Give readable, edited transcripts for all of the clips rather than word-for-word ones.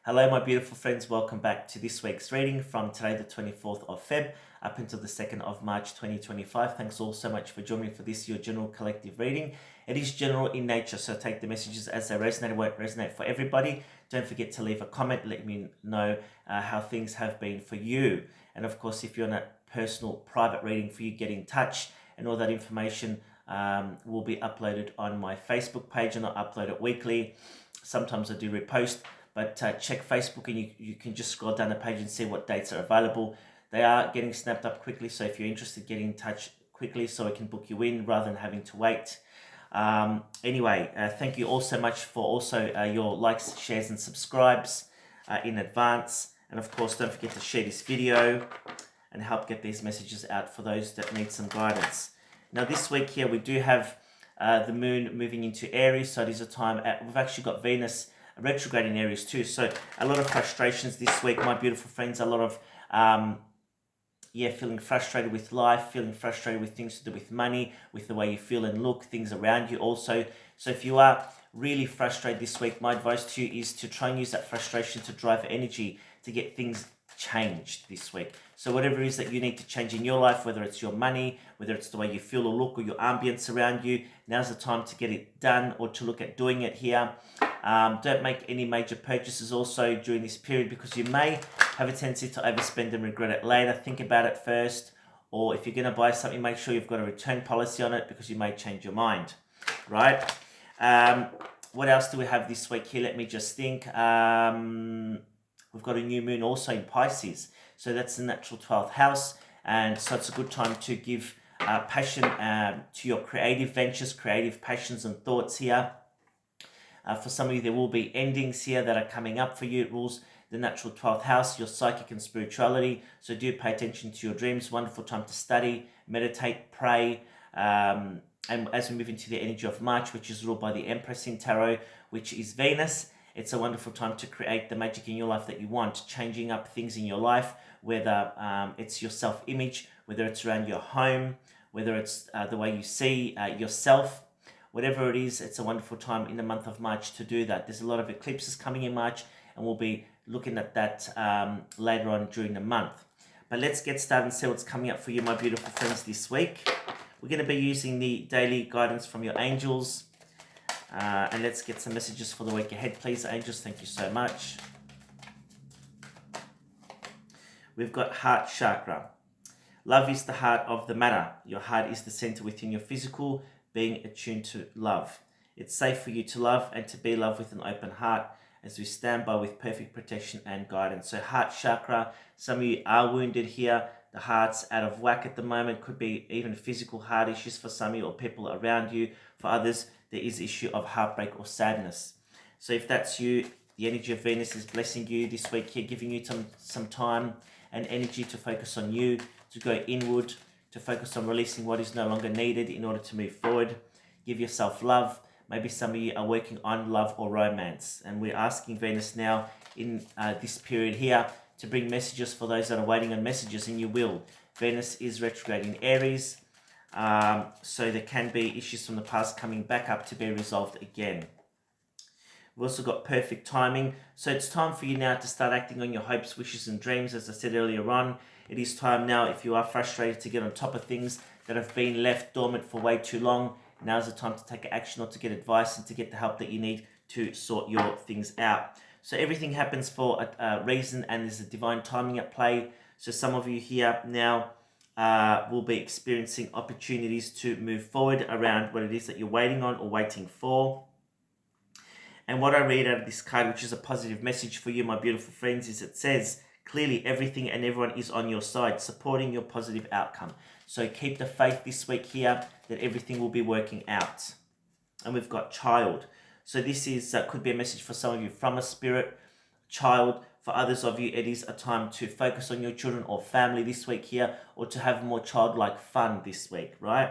Hello my beautiful friends, welcome back to this week's reading from today the 24th of Feb up until the 2nd of March 2025. Thanks all so much for joining me for this, your general collective reading. It is general in nature, so take the messages as they resonate. It won't resonate for everybody. Don't forget to leave a comment, let me know how things have been for you. And of course, if you're on a personal private reading for you, get in touch, and all that information will be uploaded on my Facebook page, and I upload it weekly. Sometimes I do repost. But check Facebook and you can just scroll down the page and see what dates are available. They are getting snapped up quickly, so if you're interested, get in touch quickly so I can book you in rather than having to wait. Anyway, thank you all so much for also your likes, shares and subscribes in advance. And of course, don't forget to share this video and help get these messages out for those that need some guidance. Now this week here, we do have the moon moving into Aries, so it is a time, we've actually got Venus retrograde in Aries too, so a lot of frustrations this week, my beautiful friends. A lot of feeling frustrated with life, feeling frustrated with things to do with money, with the way you feel and look, things around you also. So if you are really frustrated this week, my advice to you is to try and use that frustration to drive energy to get things changed this week. So whatever it is that you need to change in your life, whether it's your money, whether it's the way you feel or look, or your ambience around you, now's the time to get it done or to look at doing it here. Don't make any major purchases also during this period, because you may have a tendency to overspend and regret it later. Think about it first, or if you're going to buy something, make sure you've got a return policy on it, because you may change your mind, right? What else do we have this week here? Let me just think. We've got a new moon also in Pisces, so that's the natural 12th house, and so it's a good time to give passion to your creative ventures, creative passions and thoughts here. For some of you, there will be endings here that are coming up for you. It rules the natural 12th house, your psychic and spirituality, so do pay attention to your dreams. Wonderful time to study, meditate, pray, and as we move into the energy of March, which is ruled by the Empress in Tarot, which is Venus, it's a wonderful time to create the magic in your life that you want, changing up things in your life, whether it's your self-image, whether it's around your home, whether it's the way you see yourself. Whatever it is, it's a wonderful time in the month of March to do that. There's a lot of eclipses coming in March, and we'll be looking at that later on during the month. But let's get started and see what's coming up for you, my beautiful friends, this week. We're going to be using the daily guidance from your angels. And let's get some messages for the week ahead, please, angels. Thank you so much. We've got heart chakra. Love is the heart of the matter. Your heart is the center within your physical being, attuned to love. It's safe for you to love and to be loved with an open heart, as we stand by with perfect protection and guidance. So heart chakra, some of you are wounded here. The heart's out of whack at the moment. Could be even physical heart issues for some of you or people around you. For others, there is issue of heartbreak or sadness. So if that's you, the energy of Venus is blessing you this week here, giving you some time and energy to focus on you, to go inward, to focus on releasing what is no longer needed in order to move forward. Give yourself love. Maybe some of you are working on love or romance. And we're asking Venus now in this period here to bring messages for those that are waiting on messages, and you will. Venus is retrograde in Aries. So there can be issues from the past coming back up to be resolved again. We've also got perfect timing. So it's time for you now to start acting on your hopes, wishes and dreams. As I said earlier on, it is time now, if you are frustrated, to get on top of things that have been left dormant for way too long. Now's the time to take action or to get advice and to get the help that you need to sort your things out. So everything happens for a reason, and there's a divine timing at play. So some of you here now will be experiencing opportunities to move forward around what it is that you're waiting on or waiting for. And what I read out of this card, which is a positive message for you, my beautiful friends, is it says, clearly everything and everyone is on your side, supporting your positive outcome. So keep the faith this week here that everything will be working out. And we've got child. So this is could be a message for some of you from a spirit child. For others of you, it is a time to focus on your children or family this week here, or to have more childlike fun this week, right?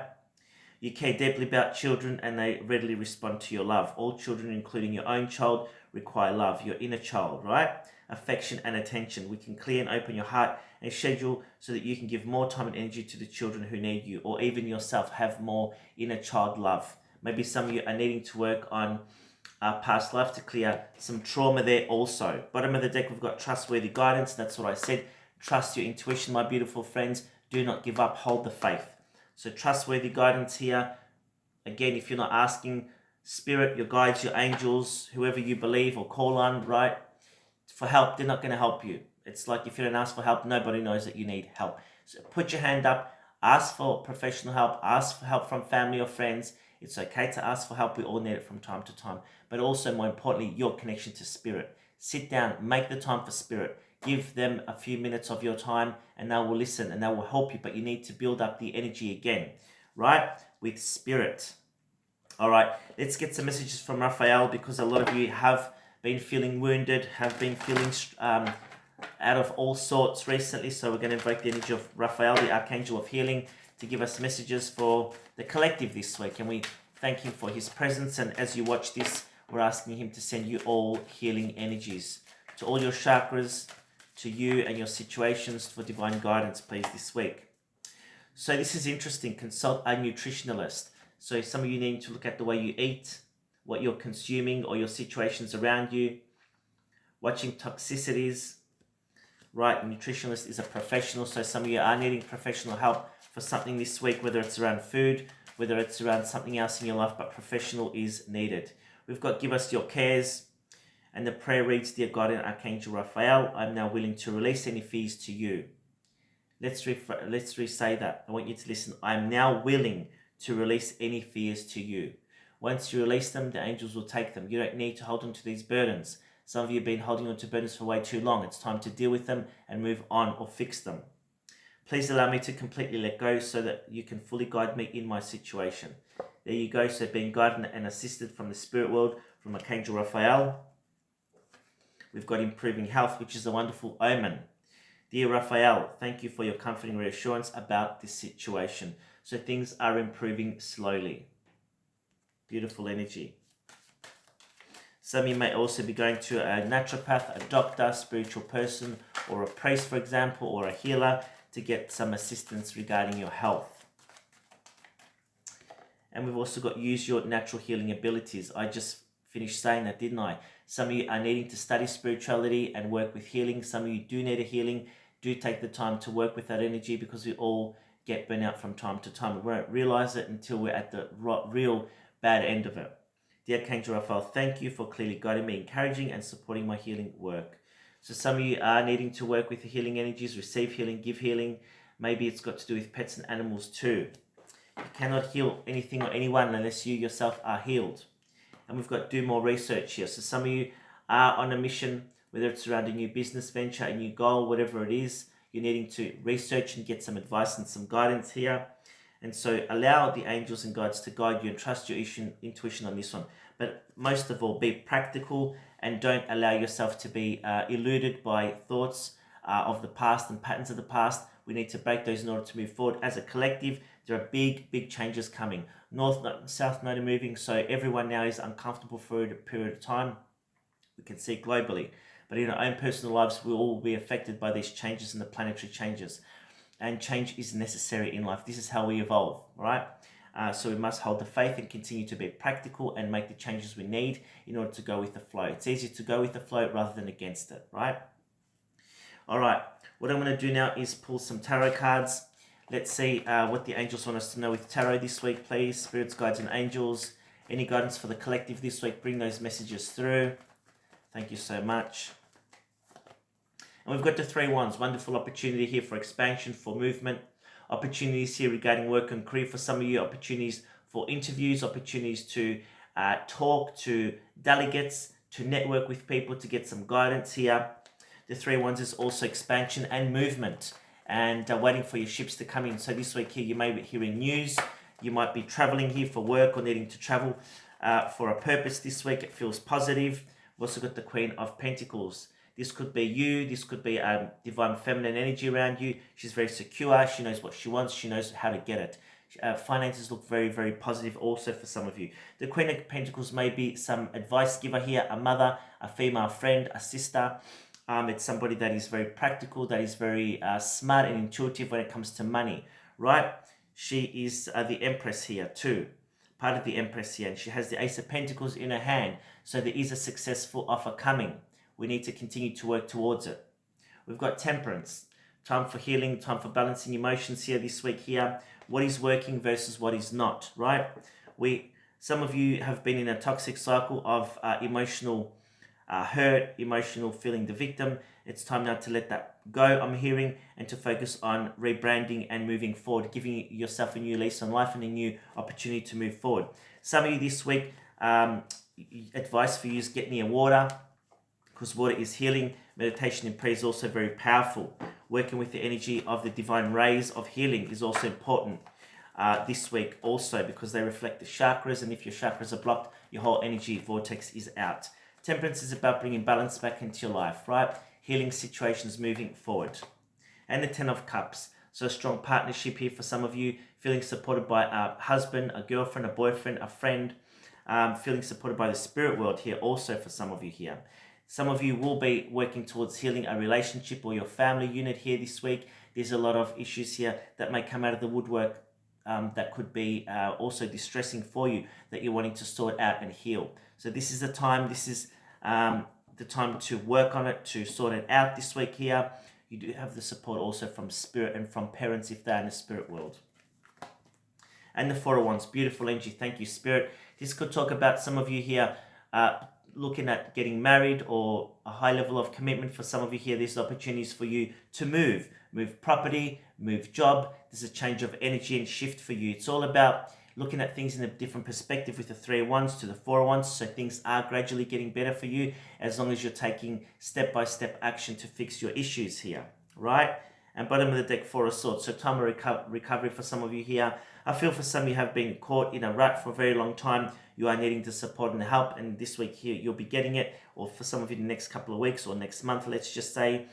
You care deeply about children and they readily respond to your love. All children, including your own child, require love, your inner child, right? Affection and attention. We can clear and open your heart and schedule so that you can give more time and energy to the children who need you, or even yourself have more inner child love. Maybe some of you are needing to work on past life, to clear some trauma there also. Bottom of the deck, we've got trustworthy guidance. That's what I said. Trust your intuition, my beautiful friends. Do not give up. Hold the faith. So trustworthy guidance here. Again, if you're not asking spirit, your guides, your angels, whoever you believe or call on, right, for help, they're not going to help you. It's like if you don't ask for help, nobody knows that you need help. So put your hand up, ask for professional help, ask for help from family or friends. It's okay to ask for help. We all need it from time to time. But also, more importantly, your connection to spirit. Sit down, make the time for spirit. Give them a few minutes of your time and they will listen and they will help you. But you need to build up the energy again, right? With spirit. All right, let's get some messages from Raphael, because a lot of you have been feeling wounded, have been feeling out of all sorts recently. So we're going to invoke the energy of Raphael, the Archangel of Healing, to give us messages for the collective this week. And we thank him for his presence. And as you watch this, we're asking him to send you all healing energies to all your chakras, to you and your situations, for divine guidance, please, this week. So this is interesting. Consult a nutritionalist. So some of you need to look at the way you eat, what you're consuming, or your situations around you. Watching toxicities, right? A nutritionalist is a professional. So some of you are needing professional help for something this week, whether it's around food, whether it's around something else in your life, but professional is needed. We've got give us your cares. And the prayer reads, Dear God and Archangel Raphael, I'm now willing to release any fears to you. Let's re-say that. I want you to listen. I'm now willing to release any fears to you. Once you release them, the angels will take them. You don't need to hold on to these burdens. Some of you have been holding on to burdens for way too long. It's time to deal with them and move on or fix them. Please allow me to completely let go so that you can fully guide me in my situation. There you go. So being guided and assisted from the spirit world, from Archangel Raphael. We've got improving health, which is a wonderful omen. Dear Raphael, thank you for your comforting reassurance about this situation. So things are improving slowly. Beautiful energy. Some of you may also be going to a naturopath, a doctor, spiritual person, or a priest, for example, or a healer to get some assistance regarding your health. And we've also got use your natural healing abilities. I just finished saying that, didn't I? Some of you are needing to study spirituality and work with healing. Some of you do need a healing. Do take the time to work with that energy, because we all get burnt out from time to time. We won't realize it until we're at the real bad end of it. Dear Archangel Raphael, thank you for clearly guiding me, encouraging and supporting my healing work. So some of you are needing to work with the healing energies, receive healing, give healing. Maybe it's got to do with pets and animals too. You cannot heal anything or anyone unless you yourself are healed. And we've got do more research here. So some of you are on a mission, whether it's around a new business venture, a new goal, whatever it is, you're needing to research and get some advice and some guidance here. And so allow the angels and guides to guide you and trust your intuition on this one. But most of all, be practical and don't allow yourself to be eluded by thoughts of the past and patterns of the past. We need to break those in order to move forward. As a collective, there are big changes coming. North and South Node are moving, so everyone now is uncomfortable for a period of time. We can see globally. But in our own personal lives, we will be affected by these changes and the planetary changes. And change is necessary in life. This is how we evolve, right? So we must hold the faith and continue to be practical and make the changes we need in order to go with the flow. It's easier to go with the flow rather than against it, right? All right, what I'm going to do now is pull some tarot cards. Let's see what the angels want us to know with tarot this week, please. Spirits, guides, and angels. Any guidance for the collective this week? Bring those messages through. Thank you so much. And we've got the 3 wands. Wonderful opportunity here for expansion, for movement. Opportunities here regarding work and career for some of you. Opportunities for interviews. Opportunities to talk to delegates, to network with people, to get some guidance here. The 3 wands is also expansion and movement. And waiting for your ships to come in. So this week here, you may be hearing news. You might be traveling here for work or needing to travel for a purpose this week. It feels positive. We've also got the Queen of Pentacles. This could be you. This could be divine feminine energy around you. She's very secure. She knows what she wants. She knows how to get it. Finances look very positive also for some of you. The Queen of Pentacles may be some advice giver here, a mother, a female friend, a sister. It's somebody that is very practical, that is very smart and intuitive when it comes to money, right? She is the Empress here too, part of the Empress here, and she has the Ace of Pentacles in her hand. So there is a successful offer coming. We need to continue to work towards it. We've got temperance. Time for healing, time for balancing emotions here this week here. What is working versus what is not, right? Some of you have been in a toxic cycle of emotional hurt, emotional feeling the victim. It's time now to let that go, I'm hearing, and to focus on rebranding and moving forward, giving yourself a new lease on life and a new opportunity to move forward. Some of you this week, advice for you is get near water, because water is healing. Meditation and prayer is also very powerful. Working with the energy of the divine rays of healing is also important this week also, because they reflect the chakras, and if your chakras are blocked, your whole energy vortex is out. Temperance is about bringing balance back into your life, right? Healing situations moving forward. And the 10 of Cups. So a strong partnership here for some of you, feeling supported by a husband, a girlfriend, a boyfriend, a friend, feeling supported by the spirit world here also for some of you here. Some of you will be working towards healing a relationship or your family unit here this week. There's a lot of issues here that may come out of the woodwork that could be also distressing for you, that you're wanting to sort out and heal. So this is the time, the time to work on it, to sort it out this week here. You do have the support also from spirit and from parents if they're in the spirit world. And the 4 of Wands, beautiful energy. Thank you, Spirit. This could talk about some of you here looking at getting married or a high level of commitment. For some of you here, there's opportunities for you to move property, move job. There's a change of energy and shift for you. It's all about looking at things in a different perspective with the 3 of Wands to the 4 of Wands. So things are gradually getting better for you as long as you're taking step-by-step action to fix your issues here, right? And bottom of the deck, 4 of Swords. So time of recovery for some of you here. I feel for some you have been caught in a rut for a very long time. You are needing the support and help, and this week here you'll be getting it. Or for some of you the next couple of weeks or next month, let's just say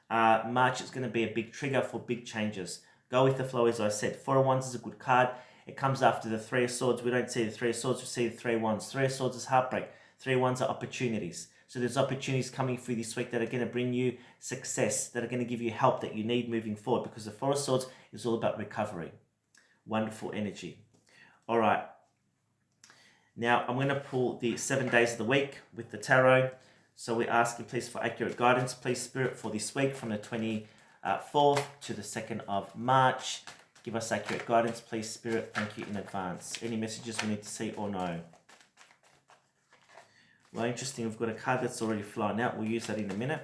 March is going to be a big trigger for big changes. Go with the flow, as I said. 4 of Wands is a good card. It comes after the 3 of Swords. We don't see the 3 of Swords, we see the 3 of Wands. 3 of Swords is heartbreak. 3 of Wands are opportunities. So there's opportunities coming through this week that are going to bring you success, that are going to give you help that you need moving forward, because the 4 of Swords is all about recovery. Wonderful energy. All right. Now I'm going to pull the 7 days of the week with the tarot. So we're asking please for accurate guidance, please Spirit, for this week from the 24th to the 2nd of March. Give us accurate guidance, please Spirit. Thank you in advance. Any messages we need to see or know? Well, interesting. We've got a card that's already flown out. We'll use that in a minute.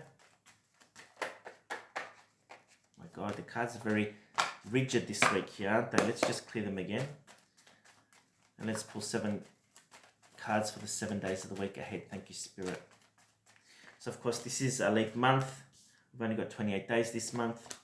My God, the cards are very rigid this week here, aren't they? Let's just clear them again. And let's pull 7 cards for the 7 days of the week ahead. Thank you, Spirit. So, of course, this is a leap month. We've only got 28 days this month.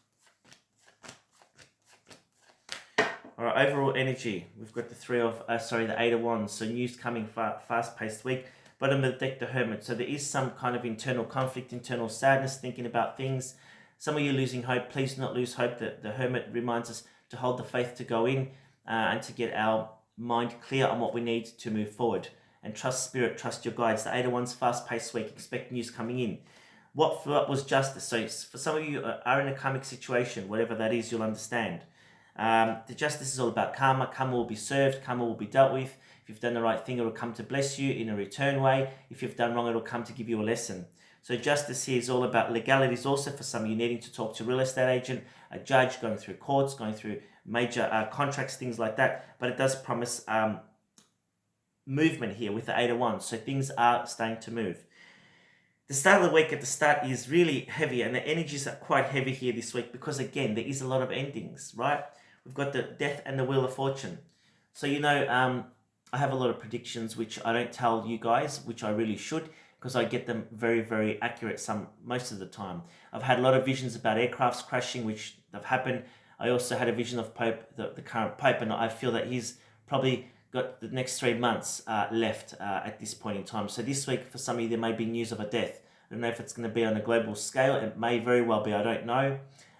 All right, overall energy. We've got the 8 of Wands. So news coming, fast-paced week. Bottom of the deck, the Hermit. So there is some kind of internal conflict, internal sadness, thinking about things. Some of you losing hope. Please do not lose hope. The Hermit reminds us to hold the faith, to go in and to get our mind clear on what we need to move forward. And trust Spirit, trust your guides. The 8 of Wands, fast-paced week. Expect news coming in. What was justice? So for some of you are in a karmic situation, whatever that is, you'll understand. The justice is all about karma. Karma will be served. Karma will be dealt with. If you've done the right thing, it will come to bless you in a return way. If you've done wrong, it will come to give you a lesson. So justice here is all about legalities also for some of you needing to talk to a real estate agent, a judge, going through courts, going through major contracts, things like that. But it does promise movement here with the 8 of Wands. So things are starting to move. The start of the week at the start is really heavy, and the energies are quite heavy here this week because, again, there is a lot of endings, right? We've got the Death and the Wheel of Fortune. So, I have a lot of predictions which I don't tell you guys, which I really should, because I get them very, very accurate most of the time. I've had a lot of visions about aircrafts crashing, which have happened. I also had a vision of Pope, the current Pope, and I feel that he's probably got the next 3 months left at this point in time. So this week, for some of you, there may be news of a death. I don't know if it's going to be on a global scale. It may very well be, I don't know.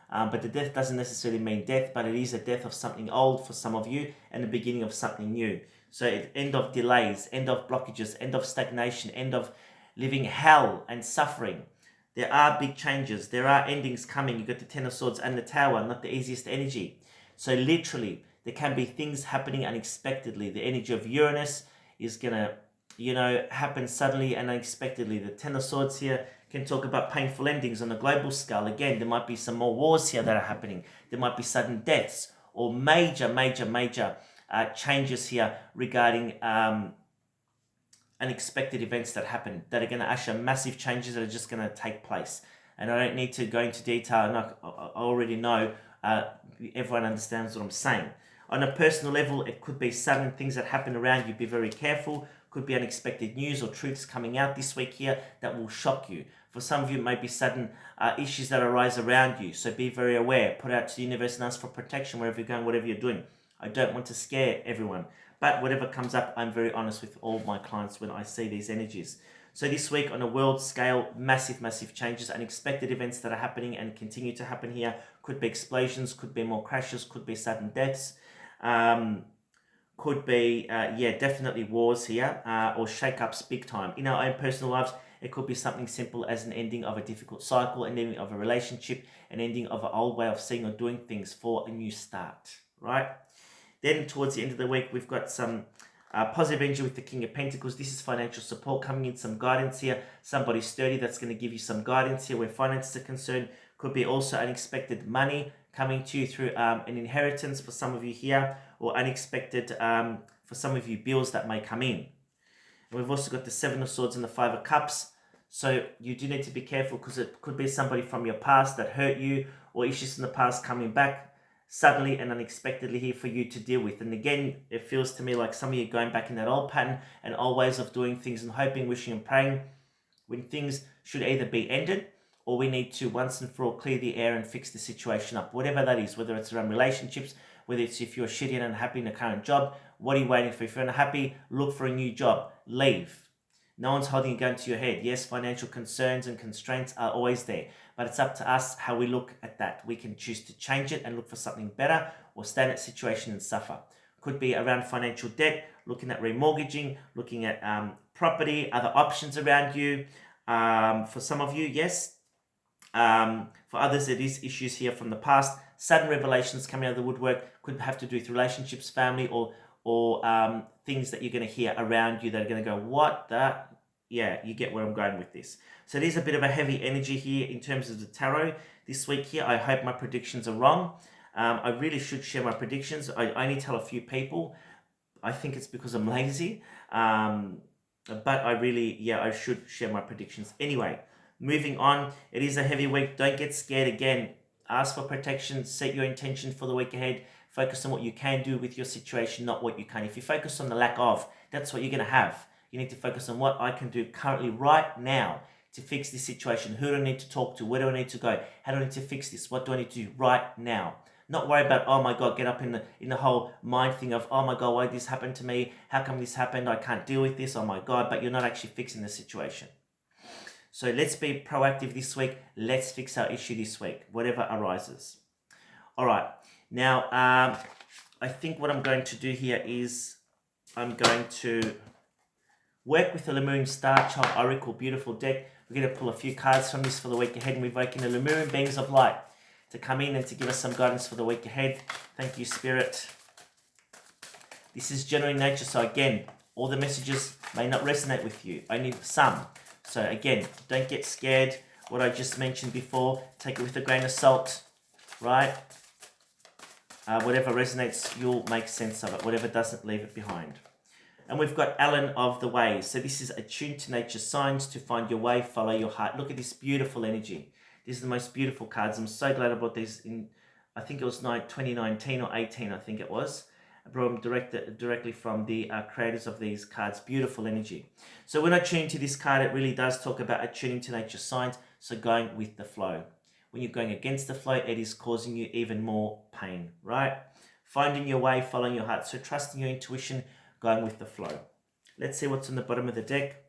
But the death doesn't necessarily mean death, but it is a death of something old for some of you and the beginning of something new. So end of delays, end of blockages, end of stagnation, end of living hell and suffering. There are big changes. There are endings coming. You've got the 10 of Swords and the Tower, not the easiest energy. So literally, there can be things happening unexpectedly. The energy of Uranus is going to happen suddenly and unexpectedly. The Ten of Swords here can talk about painful endings on a global scale. Again, there might be some more wars here that are happening. There might be sudden deaths or major changes here regarding unexpected events that happen that are going to usher massive changes that are just going to take place. And I don't need to go into detail, and I already know everyone understands what I'm saying. On a personal level, it could be sudden things that happen around you. Be very careful. Could be unexpected news or truths coming out this week here that will shock you. For some of you, it may be sudden issues that arise around you. So be very aware. Put out to the universe and ask for protection wherever you're going, whatever you're doing. I don't want to scare everyone. But whatever comes up, I'm very honest with all my clients when I see these energies. So this week on a world scale, massive changes, unexpected events that are happening and continue to happen here. Could be explosions, could be more crashes, could be sudden deaths. Could be, definitely wars here or shake-ups big time. In our own personal lives, it could be something simple as an ending of a difficult cycle, an ending of a relationship, an ending of an old way of seeing or doing things for a new start, right? Then towards the end of the week, we've got some positive energy with the King of Pentacles. This is financial support coming in, some guidance here. Somebody sturdy that's going to give you some guidance here where finances are concerned. Could be also unexpected money coming to you through an inheritance for some of you here, or unexpected for some of you bills that may come in. And we've also got the Seven of Swords and the Five of Cups. So you do need to be careful because it could be somebody from your past that hurt you, or issues in the past coming back suddenly and unexpectedly here for you to deal with. And again, it feels to me like some of you are going back in that old pattern and old ways of doing things and hoping, wishing and praying when things should either be ended or we need to once and for all clear the air and fix the situation up. Whatever that is, whether it's around relationships, whether it's if you're shitty and unhappy in a current job, what are you waiting for? If you're unhappy, look for a new job. Leave. No one's holding a gun to your head. Yes, financial concerns and constraints are always there, but it's up to us how we look at that. We can choose to change it and look for something better, or stay in that situation and suffer. Could be around financial debt, looking at remortgaging, looking at property, other options around you. For some of you, yes. For others, it is issues here from the past. Sudden revelations coming out of the woodwork could have to do with relationships, family, or things that you're going to hear around you that are going to go, what the? Yeah, you get where I'm going with this. So it is a bit of a heavy energy here in terms of the tarot this week here. I hope my predictions are wrong. I really should share my predictions. I only tell a few people. I think it's because I'm lazy. But I should share my predictions. Anyway, moving on. It is a heavy week. Don't get scared again. Ask for protection. Set your intention for the week ahead. Focus on what you can do with your situation, not what you can't. If you focus on the lack of, that's what you're going to have. You need to focus on what I can do currently right now to fix this situation. Who do I need to talk to? Where do I need to go? How do I need to fix this? What do I need to do right now? Not worry about, oh my God, get up in the whole mind thing of, oh my God, why did this happen to me? How come this happened? I can't deal with this. Oh my God, but you're not actually fixing the situation. So let's be proactive this week. Let's fix our issue this week, whatever arises. All right. Now, I think what I'm going to do here is I'm going to work with the Lemurian Star Child Oracle, beautiful deck. We're going to pull a few cards from this for the week ahead, and we're invoking the Lemurian beings of light to come in and to give us some guidance for the week ahead. Thank you, Spirit. This is general in nature, so again, all the messages may not resonate with you, only some. So again, don't get scared. What I just mentioned before, take it with a grain of salt, right? Whatever resonates, you'll make sense of it. Whatever doesn't, leave it behind. And we've got Alan of the Way. So this is attuned to nature's signs to find your way, follow your heart. Look at this beautiful energy. These are the most beautiful cards. I'm so glad I bought these in, I think it was 2019 or 18, I think it was. I brought them directly from the creators of these cards. Beautiful energy. So when I tune to this card, it really does talk about attuning to nature's signs. So going with the flow. When you're going against the flow, it is causing you even more pain, right? Finding your way, following your heart. So trusting your intuition, going with the flow. Let's see what's on the bottom of the deck.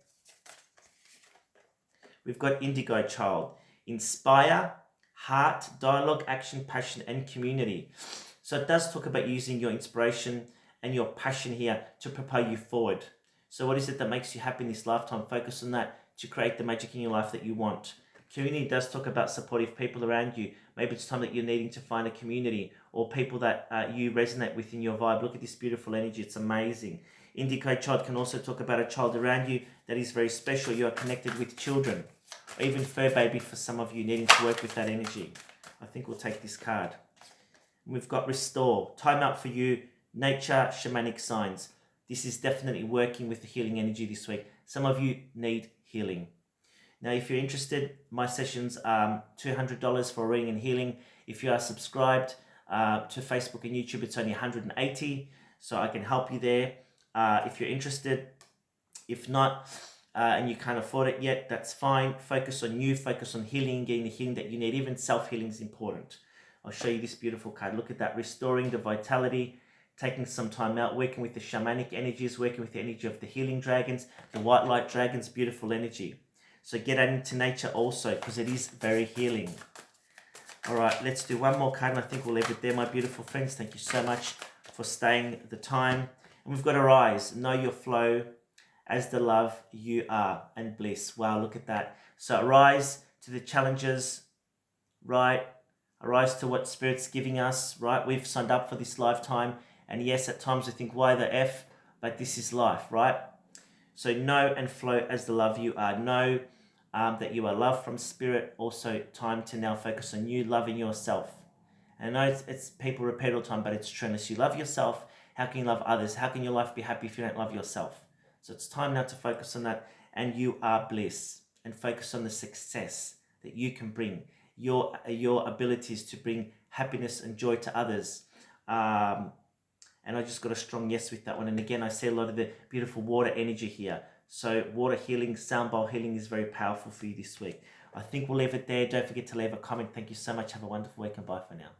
We've got Indigo Child. Inspire, heart, dialogue, action, passion, and community. So it does talk about using your inspiration and your passion here to propel you forward. So what is it that makes you happy in this lifetime? Focus on that to create the magic in your life that you want. Community does talk about supportive people around you. Maybe it's time that you're needing to find a community or people that you resonate with in your vibe. Look at this beautiful energy. It's amazing. Indigo child can also talk about a child around you that is very special. You are connected with children, or even fur baby for some of you needing to work with that energy. I think we'll take this card. We've got restore, time out for you, nature, shamanic signs. This is definitely working with the healing energy this week. Some of you need healing. Now, if you're interested, my sessions are $200 for reading and healing. If you are subscribed to Facebook and YouTube, it's only $180, so I can help you there if you're interested. If not, and you can't afford it yet, that's fine. Focus on you, focus on healing, getting the healing that you need. Even self-healing is important. I'll show you this beautiful card. Look at that, restoring the vitality, taking some time out, working with the shamanic energies, working with the energy of the healing dragons, the white light dragons, beautiful energy. So get out into nature also, because it is very healing. All right, let's do one more card, and I think we'll leave it there, my beautiful friends. Thank you so much for staying the time. And we've got arise, know your flow as the love you are, and bliss. Wow, look at that. So arise to the challenges, right? Arise to what Spirit's giving us, right? We've signed up for this lifetime. And yes, at times we think, why the F? But this is life, right? So know and flow as the love you are. Know that you are loved from Spirit. Also, time to now focus on you, loving yourself. And I know it's people repeat all the time, but it's true. Unless you love yourself, how can you love others? How can your life be happy if you don't love yourself? So it's time now to focus on that. And you are bliss. And focus on the success that you can bring. Your abilities to bring happiness and joy to others. And I just got a strong yes with that one. And again, I see a lot of the beautiful water energy here. So water healing, sound bowl healing is very powerful for you this week. I think we'll leave it there. Don't forget to leave a comment. Thank you so much. Have a wonderful week and bye for now.